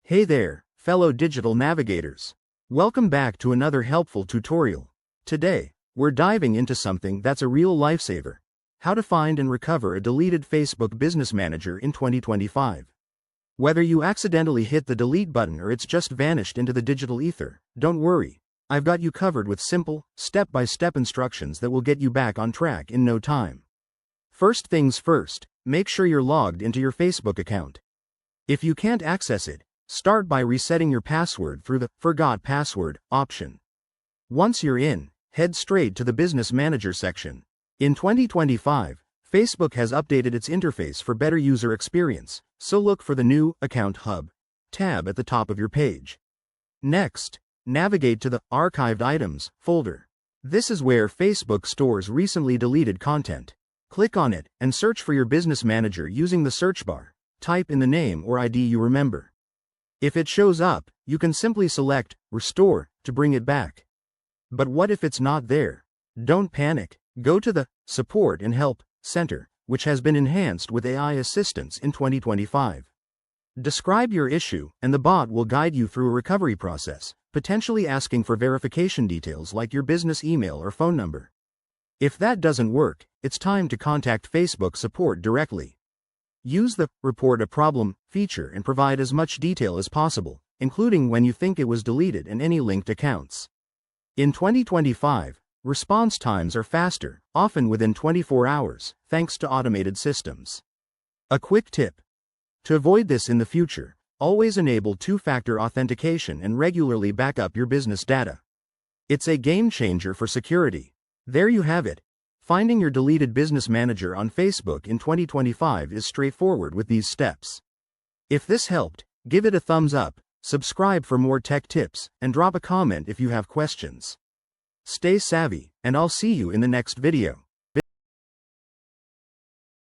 Hey there, fellow digital navigators. Welcome back to another helpful tutorial. Today, we're diving into something that's a real lifesaver: how to find and recover a deleted Facebook Business Manager in 2025. Whether you accidentally hit the delete button or it's just vanished into the digital ether, don't worry. I've got you covered with simple, step-by-step instructions that will get you back on track in no time. First things first, make sure you're logged into your Facebook account. If you can't access it, start by resetting your password through the Forgot Password option. Once you're in, head straight to the Business Manager section. In 2025, Facebook has updated its interface for better user experience, so look for the new Account Hub tab at the top of your page. Next, navigate to the Archived Items folder. This is where Facebook stores recently deleted content. Click on it and search for your business manager using the search bar. Type in the name or ID you remember. If it shows up, you can simply select Restore to bring it back. But what if it's not there? Don't panic. Go to the Support and Help Center, which has been enhanced with AI assistance in 2025. Describe your issue, and the bot will guide you through a recovery process, potentially asking for verification details like your business email or phone number. If that doesn't work, it's time to contact Facebook support directly. Use the Report a Problem feature and provide as much detail as possible, including when you think it was deleted and any linked accounts. In 2025, response times are faster, often within 24 hours, thanks to automated systems. A quick tip: to avoid this in the future, always enable two-factor authentication and regularly back up your business data. It's a game changer for security. There you have it. Finding your deleted business manager on Facebook in 2025 is straightforward with these steps. If this helped, give it a thumbs up, subscribe for more tech tips, and drop a comment if you have questions. Stay savvy, and I'll see you in the next video.